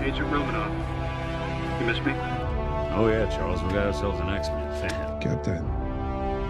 Agent Romanoff. You miss me? Oh yeah, Charles, we got ourselves an X-Men fan. Captain.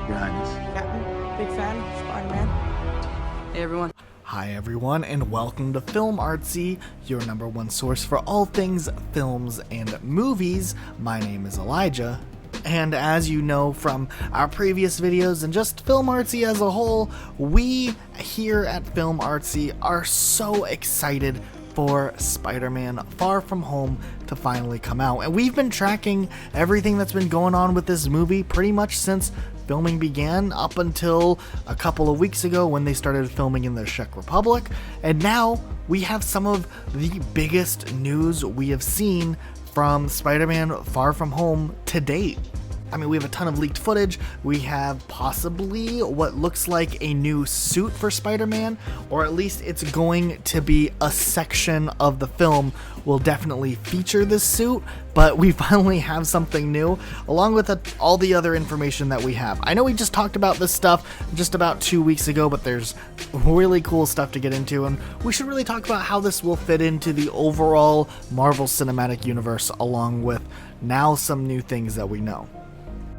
Your Highness. Jackman, big fan, Spider-Man. Hey everyone. Hi everyone, and welcome to Film Artsy, your number one source for all things films and movies. My name is Elijah, and as you know from our previous videos and just Film Artsy as a whole, we here at Film Artsy are so excited for Spider-Man Far From Home to finally come out. And we've been tracking everything that's been going on with this movie pretty much since filming began up until a couple of weeks ago when they started filming in the Czech Republic. And now we have some of the biggest news we have seen from Spider-Man Far From Home to date. I mean, we have a ton of leaked footage. We have possibly what looks like a new suit for Spider-Man, or at least it's going to be a section of the film will definitely feature this suit, but we finally have something new, along with all the other information that we have. I know we just talked about this stuff just about 2 weeks ago, but there's really cool stuff to get into, and we should really talk about how this will fit into the overall Marvel Cinematic Universe, along with now some new things that we know.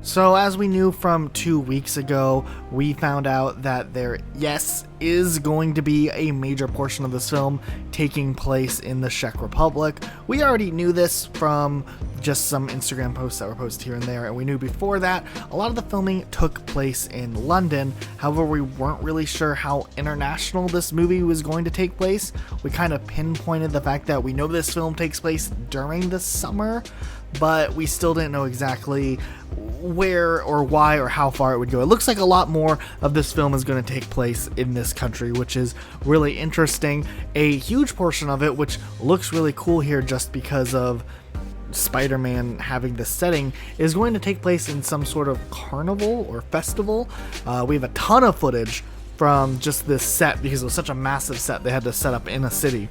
So as we knew from 2 weeks ago, we found out that there, yes, is going to be a major portion of this film taking place in the Czech Republic. We already knew this from just some Instagram posts that were posted here and there, and we knew before that a lot of the filming took place in London. However, we weren't really sure how international this movie was going to take place. We kind of pinpointed the fact that we know this film takes place during the summer, but we still didn't know exactly where or why or how far it would go. It looks like a lot more of this film is going to take place in this country, which is really interesting. A huge portion of it, which looks really cool here just because of Spider-Man having this setting, is going to take place in some sort of carnival or festival. We have a ton of footage from just this set because it was such a massive set they had to set up in a city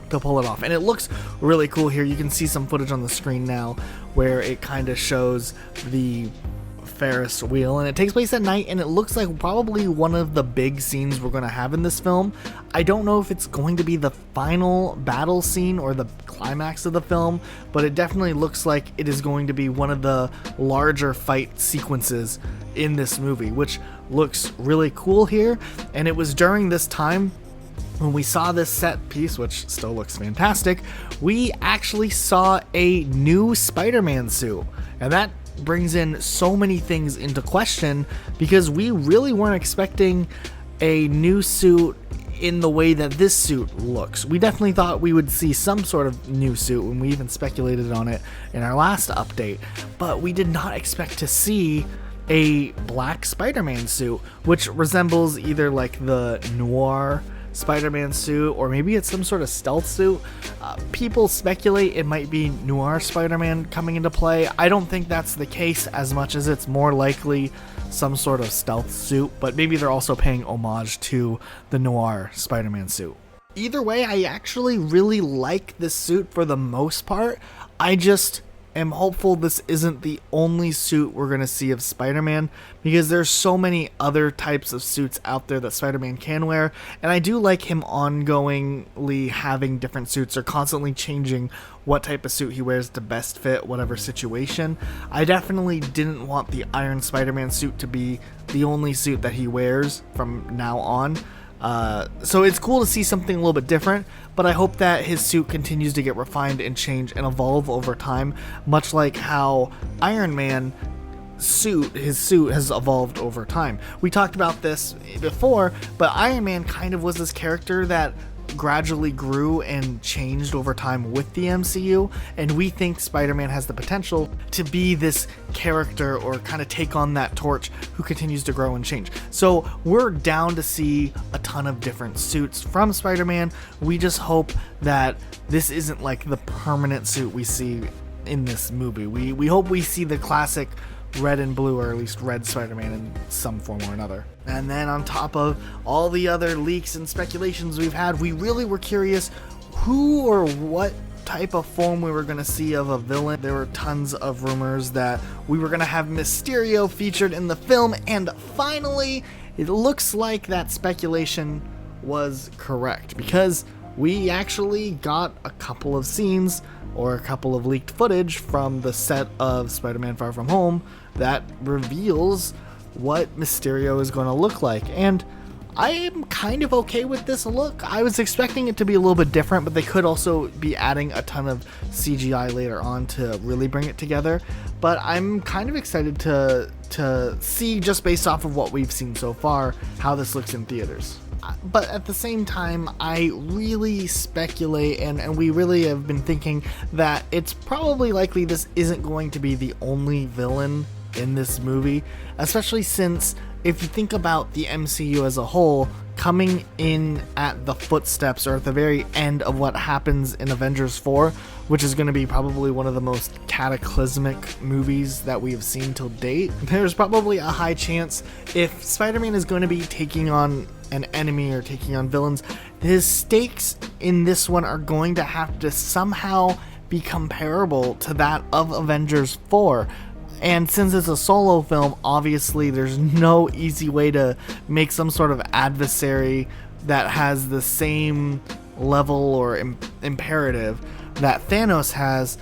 to pull it off, and it looks really cool here. You can see some footage on the screen now where it kind of shows the Ferris wheel, and it takes place at night, and it looks like probably one of the big scenes we're going to have in this film. I don't know if it's going to be the final battle scene or the climax of the film, but it definitely looks like it is going to be one of the larger fight sequences in this movie, which looks really cool here. And it was during this time when we saw this set piece, which still looks fantastic, we actually saw a new Spider-Man suit. And that brings in so many things into question because we really weren't expecting a new suit in the way that this suit looks. We definitely thought we would see some sort of new suit, and we even speculated on it in our last update, but we did not expect to see a black Spider-Man suit, which resembles either like the noir Spider-Man suit, or maybe it's some sort of stealth suit. People speculate it might be noir Spider-Man coming into play. I don't think that's the case as much as it's more likely some sort of stealth suit, but maybe they're also paying homage to the noir Spider-Man suit. Either way, I actually really like this suit for the most part. I just am hopeful this isn't the only suit we're going to see of Spider-Man, because there's so many other types of suits out there that Spider-Man can wear, and I do like him ongoingly having different suits or constantly changing what type of suit he wears to best fit whatever situation. I definitely didn't want the Iron Spider-Man suit to be the only suit that he wears from now on. So it's cool to see something a little bit different, but I hope that his suit continues to get refined and change and evolve over time, much like how Iron Man his suit has evolved over time. We talked about this before, but Iron Man kind of was this character that gradually grew and changed over time with the MCU, and we think Spider-Man has the potential to be this character or kind of take on that torch who continues to grow and change. So we're down to see a ton of different suits from Spider-Man. We just hope that this isn't like the permanent suit we see in this movie. We hope we see the classic red and blue, or at least red Spider-Man in some form or another. And then on top of all the other leaks and speculations we've had, we really were curious who or what type of form we were going to see of a villain. There were tons of rumors that we were going to have Mysterio featured in the film, and finally it looks like that speculation was correct, because we actually got a couple of scenes or a couple of leaked footage from the set of Spider-Man Far From Home that reveals what Mysterio is going to look like. And I am kind of okay with this look. I was expecting it to be a little bit different, but they could also be adding a ton of CGI later on to really bring it together. But I'm kind of excited to see, just based off of what we've seen so far, how this looks in theaters. But at the same time, I really speculate, and we really have been thinking that it's probably likely this isn't going to be the only villain in this movie, especially since if you think about the MCU as a whole, coming in at the footsteps or at the very end of what happens in Avengers 4, which is going to be probably one of the most cataclysmic movies that we have seen till date, there's probably a high chance if Spider-Man is going to be taking on an enemy or taking on villains, his stakes in this one are going to have to somehow be comparable to that of Avengers 4. And since it's a solo film, obviously there's no easy way to make some sort of adversary that has the same level or imperative that Thanos has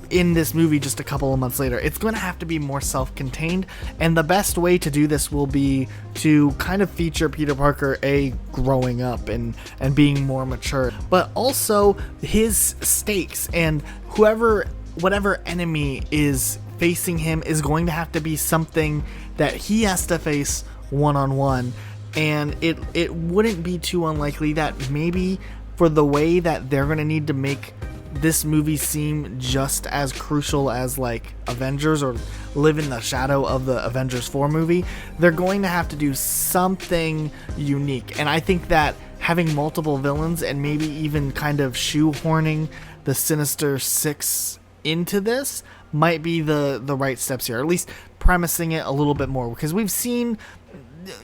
in this movie just a couple of months later. It's going to have to be more self-contained, and the best way to do this will be to kind of feature Peter Parker growing up and being more mature, but also his stakes, and whatever enemy is facing him is going to have to be something that he has to face one-on-one. And it wouldn't be too unlikely that maybe for the way that they're going to need to make this movie seem just as crucial as like Avengers or live in the shadow of the Avengers 4 movie, they're going to have to do something unique. And I think that having multiple villains and maybe even kind of shoehorning the Sinister Six into this might be the right steps here, or at least premising it a little bit more, because we've seen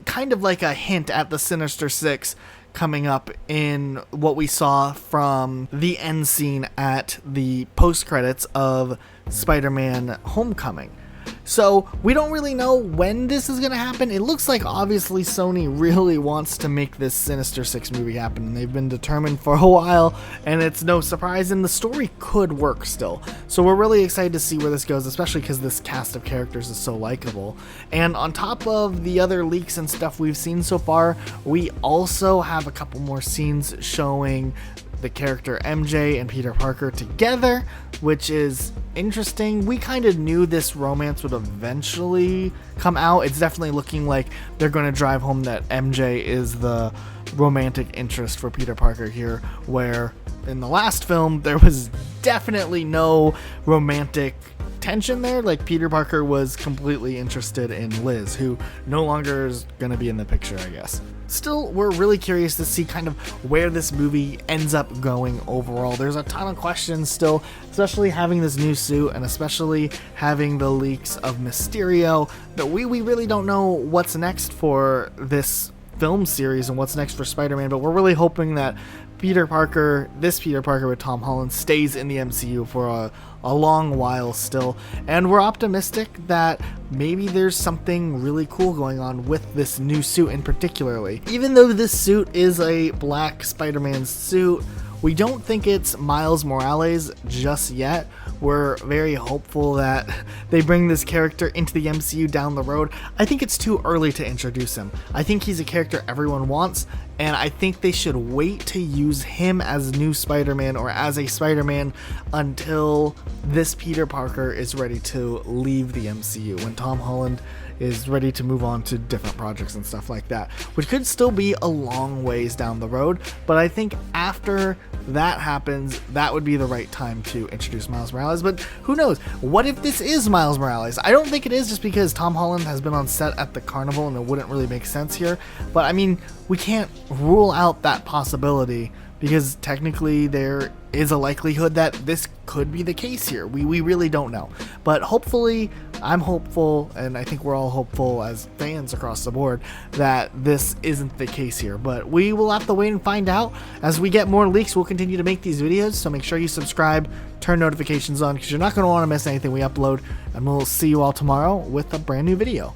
kind of like a hint at the Sinister Six coming up in what we saw from the end scene at the post-credits of Spider-Man Homecoming. So we don't really know when this is going to happen. It looks like obviously Sony really wants to make this Sinister Six movie happen, and they've been determined for a while, and it's no surprise, and the story could work still. So we're really excited to see where this goes, especially because this cast of characters is so likable. And on top of the other leaks and stuff we've seen so far, we also have a couple more scenes showing the character MJ and Peter Parker together, which is interesting. We kind of knew this romance would eventually come out. It's definitely looking like they're going to drive home that MJ is the romantic interest for Peter Parker here, where in the last film there was definitely no romantic tension there. Like, Peter Parker was completely interested in Liz, who no longer is going to be in the picture, I guess. Still, we're really curious to see kind of where this movie ends up going overall. There's a ton of questions still, especially having this new suit and especially having the leaks of Mysterio, that we really don't know what's next for this film series and what's next for Spider-Man, but we're really hoping that this Peter Parker with Tom Holland stays in the MCU for a long while still, and we're optimistic that maybe there's something really cool going on with this new suit in particularly. Even though this suit is a black Spider-Man suit, we don't think it's Miles Morales just yet. We're very hopeful that they bring this character into the MCU down the road. I think it's too early to introduce him. I think he's a character everyone wants, and I think they should wait to use him as new Spider-Man or as a Spider-Man until this Peter Parker is ready to leave the MCU, when Tom Holland is ready to move on to different projects and stuff like that, which could still be a long ways down the road. But I think after that happens, that would be the right time to introduce Miles Morales. But who knows? What if this is Miles Morales? I don't think it is, just because Tom Holland has been on set at the carnival and it wouldn't really make sense here. But I mean, we can't rule out that possibility, because technically there is a likelihood that this could be the case here. We really don't know. But hopefully, I'm hopeful, and I think we're all hopeful as fans across the board, that this isn't the case here. But we will have to wait and find out. As we get more leaks, we'll continue to make these videos, so make sure you subscribe, turn notifications on, because you're not going to want to miss anything we upload, and we'll see you all tomorrow with a brand new video.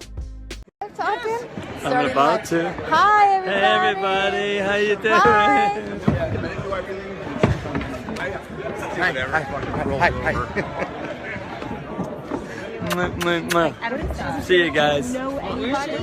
Talking? I'm about to. Hi, everybody. Hey, everybody. How you doing? Hi. Mwah. See you guys. Know anybody?